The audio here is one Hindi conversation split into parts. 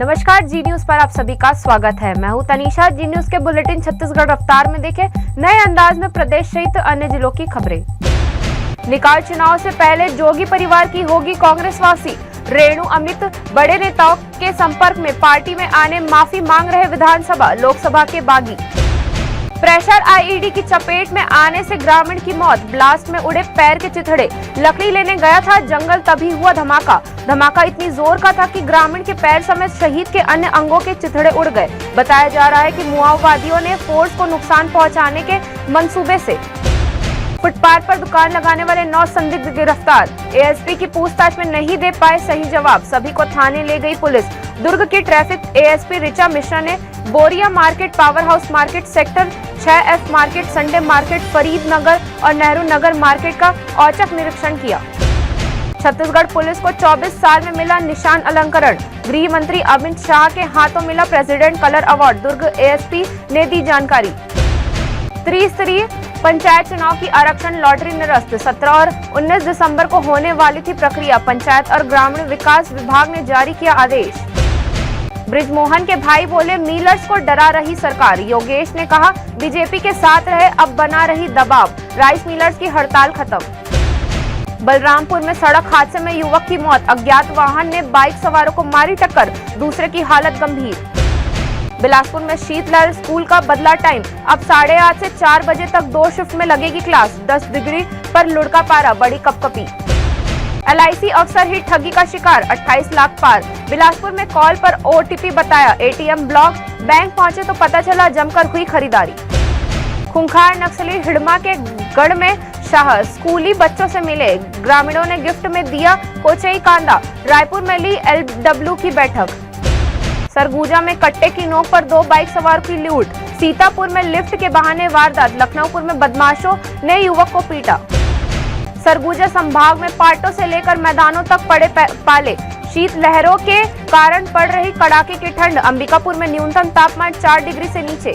नमस्कार, जी न्यूज पर आप सभी का स्वागत है। मैं हूं तनीषा। जी न्यूज के बुलेटिन छत्तीसगढ़ रफ्तार में देखें नए अंदाज में प्रदेश सहित अन्य जिलों की खबरें। निकाय चुनाव से पहले जोगी परिवार की होगी कांग्रेस वापसी। रेणु अमित बड़े नेताओं के संपर्क में, पार्टी में आने माफी मांग रहे विधानसभा लोकसभा के बागी। प्रेशर आईईडी की चपेट में आने से ग्रामीण की मौत, ब्लास्ट में उड़े पैर के चिथड़े। लकड़ी लेने गया था जंगल, तभी हुआ धमाका। धमाका इतनी जोर का था कि ग्रामीण के पैर समेत शहीद के अन्य अंगों के चिथड़े उड़ गए। बताया जा रहा है कि माओवादियों ने फोर्स को नुकसान पहुंचाने के मंसूबे से फुटपाथ पर दुकान लगाने वाले 9 संदिग्ध गिरफ्तार। एएसपी की पूछताछ में नहीं दे पाए सही जवाब, सभी को थाने ले गई पुलिस। दुर्ग की ट्रैफिक एएसपी ऋचा मिश्रा ने Boria market, power house market, sector 6F market, Sunday market, Farid Nagar और नेहरू नगर मार्केट का औचक निरीक्षण किया। छत्तीसगढ़ पुलिस को 24 साल में मिला निशान अलंकरण। गृह मंत्री अमित शाह के हाथों मिला प्रेसिडेंट कलर अवार्ड। दुर्ग एएसपी ने दी जानकारी। त्रिस्तरीय पंचायत चुनाव की आरक्षण लॉटरी निरस्त। 17 और 19 दिसंबर को होने वाली थी प्रक्रिया। पंचायत और ग्रामीण विकास विभाग ने जारी किया आदेश। बृजमोहन के भाई बोले मिलर्स को डरा रही सरकार। योगेश ने कहा बीजेपी के साथ रहे, अब बना रही दबाव। राइस मिलर्स की हड़ताल खत्म। बलरामपुर में सड़क हादसे में युवक की मौत। अज्ञात वाहन ने बाइक सवारों को मारी टक्कर, दूसरे की हालत गंभीर। बिलासपुर में शीतलहर, स्कूल का बदला टाइम। अब 8:30 से 4 बजे तक 2 शिफ्ट में लगेगी क्लास। 10 डिग्री पर लुढ़का पारा, बड़ी कपकपी। LIC अफसर ही ठगी का शिकार, 28 लाख पार। बिलासपुर में कॉल पर OTP बताया, ATM ब्लॉक। बैंक पहुंचे तो पता चला जमकर हुई खरीदारी। खूंखार नक्सली हिडमा के गढ़ में शाह, स्कूली बच्चों से मिले। ग्रामीणों ने गिफ्ट में दिया कोचई कांदा। रायपुर में ली LW की बैठक। सरगुजा में कट्टे की नोक पर 2 बाइक सवार की लूट। सीतापुर में लिफ्ट के बहाने वारदात। लखनऊपुर में बदमाशों ने युवक को पीटा। सरगुजा संभाग में पाटों से लेकर मैदानों तक पड़े पाले। शीत लहरों के कारण पड़ रही कड़ाके की ठंड। अंबिकापुर में न्यूनतम तापमान 4 डिग्री से नीचे।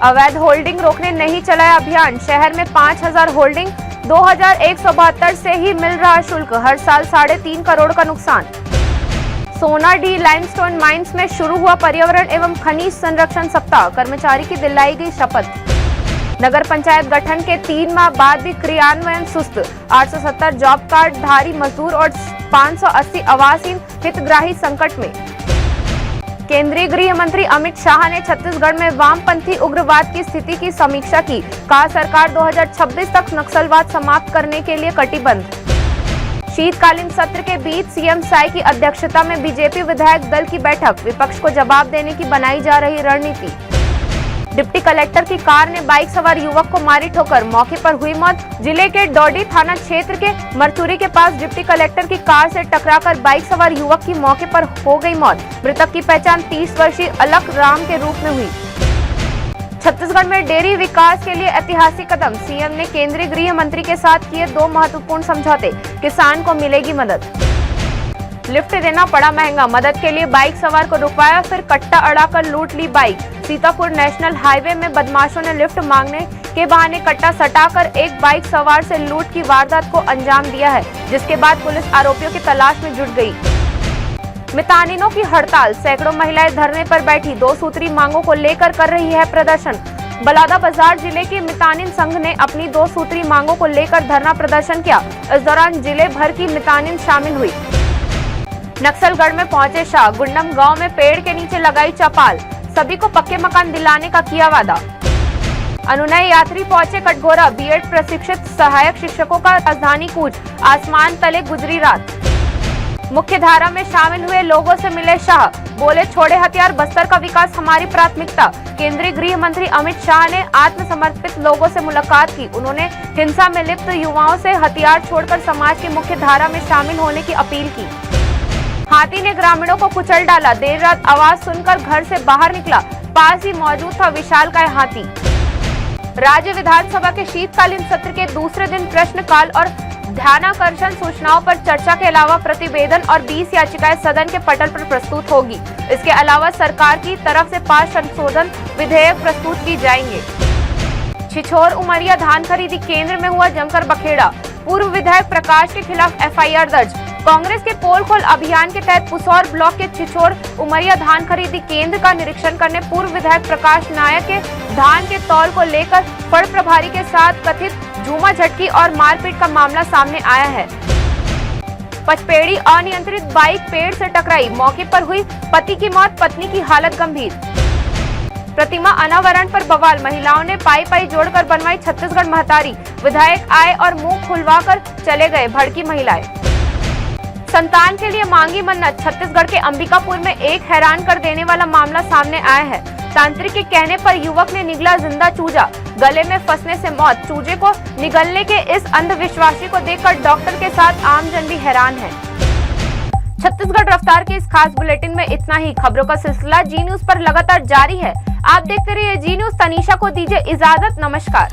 अवैध होल्डिंग रोकने नहीं चलाया अभियान। शहर में 5000 होल्डिंग, 2172 से ही मिल रहा शुल्क। हर साल 3.5 करोड़ का नुकसान। सोनाडीह लाइमस्टोन माइंस में शुरू हुआ पर्यावरण एवं खनिज संरक्षण सप्ताह। कर्मचारी की दिलाई गई शपथ। नगर पंचायत गठन के 3 माह बाद भी क्रियान्वयन सुस्त। 870 जॉब कार्ड धारी मजदूर और 580 आवासहीन हितग्राही संकट में। केंद्रीय गृह मंत्री अमित शाह ने छत्तीसगढ़ में वामपंथी उग्रवाद की स्थिति की समीक्षा की। कहा सरकार 2026 तक नक्सलवाद समाप्त करने के लिए कटिबद्ध। शीतकालीन सत्र के बीच सीएम साई की अध्यक्षता में बीजेपी विधायक दल की बैठक। विपक्ष को जवाब देने की बनाई जा रही रणनीति। डिप्टी कलेक्टर की कार ने बाइक सवार युवक को मारी ठोकर, मौके पर हुई मौत। जिले के डोडी थाना क्षेत्र के मरचुरी के पास डिप्टी कलेक्टर की कार से टकराकर बाइक सवार युवक की मौके पर हो गई मौत। मृतक की पहचान 30 वर्षीय अलक राम के रूप में हुई। छत्तीसगढ़ में डेयरी विकास के लिए ऐतिहासिक कदम। सीएम ने केंद्रीय गृह मंत्री के साथ किए 2 महत्वपूर्ण समझौते। किसान को मिलेगी मदद। लिफ्ट देना पड़ा महंगा, मदद के लिए बाइक सवार को रुकवाया, फिर कट्टा अड़ाकर लूट ली बाइक। सीतापुर नेशनल हाईवे में बदमाशों ने लिफ्ट मांगने के बहाने कट्टा सटाकर एक बाइक सवार से लूट की वारदात को अंजाम दिया है, जिसके बाद पुलिस आरोपियों की तलाश में जुट गई। मितानिनों की हड़ताल। सैकड़ों महिलाएं धरने पर बैठी 2 सूत्री मांगों को लेकर कर रही है प्रदर्शन। बलौदाबाजार जिले के मितानिन संघ ने अपनी 2 सूत्री मांगों को लेकर धरना प्रदर्शन किया। इस दौरान जिले भर की मितानिन शामिल हुई। नक्सलगढ़ में पहुंचे शाह, गुंडम गांव में पेड़ के नीचे लगाई चौपाल। सभी को पक्के मकान दिलाने का किया वादा। अनुनय यात्री पहुंचे कटघोरा। बीएड प्रशिक्षित सहायक शिक्षकों का राजधानी कूच। आसमान तले गुजरी रात। मुख्य धारा में शामिल हुए लोगों से मिले शाह, बोले छोड़े हथियार, बस्तर का विकास हमारी प्राथमिकता। केंद्रीय गृह मंत्री अमित शाह ने आत्मसमर्पित लोगों से मुलाकात की। उन्होंने हिंसा में लिप्त युवाओं से हथियार छोड़कर समाज की मुख्य धारा में शामिल होने की अपील की। हाथी ने ग्रामीणों को कुचल डाला। देर रात आवाज सुनकर घर से बाहर निकला, पास ही मौजूद था विशालकाय हाथी। राज्य विधानसभा के शीतकालीन सत्र के दूसरे दिन प्रश्नकाल और ध्यानाकर्षण सूचनाओं पर चर्चा के अलावा प्रतिवेदन और 20 याचिकाएं सदन के पटल पर प्रस्तुत होगी। इसके अलावा सरकार की तरफ से 5 संशोधन विधेयक प्रस्तुत की जाएंगे। छिछोर उमरिया धान खरीदी केंद्र में हुआ जमकर बखेड़ा। पूर्व विधायक प्रकाश के खिलाफ FIR दर्ज। कांग्रेस के पोल खोल अभियान के तहत पुसौर ब्लॉक के छिछोड़ उमरिया धान खरीदी केंद्र का निरीक्षण करने पूर्व विधायक प्रकाश नायक के धान के तौल को लेकर फड़ प्रभारी के साथ कथित झूमा झटकी और मारपीट का मामला सामने आया है। पचपेड़ी अनियंत्रित बाइक पेड़ से टकराई, मौके पर हुई पति की मौत, पत्नी की हालत गंभीर। प्रतिमा अनावरण पर बवाल, महिलाओं ने पाई पाई जोड़कर बनवाई छत्तीसगढ़ महतारी, विधायक आए और मुंह खुलवाकर चले गए, भड़की महिलाएं। संतान के लिए मांगी मन्नत, छत्तीसगढ़ के अंबिकापुर में एक हैरान कर देने वाला मामला सामने आया है। तांत्रिक के कहने पर युवक ने निगला जिंदा चूजा, गले में फंसने से मौत। चूजे को निगलने के इस अंधविश्वासी को देखकर डॉक्टर के साथ आमजन भी हैरान है। छत्तीसगढ़ रफ्तार के इस खास बुलेटिन में इतना ही। खबरों का सिलसिला जी न्यूज पर लगातार जारी है। आप देखते रहिए जी न्यूज। तनीषा को दीजिए इजाजत। नमस्कार।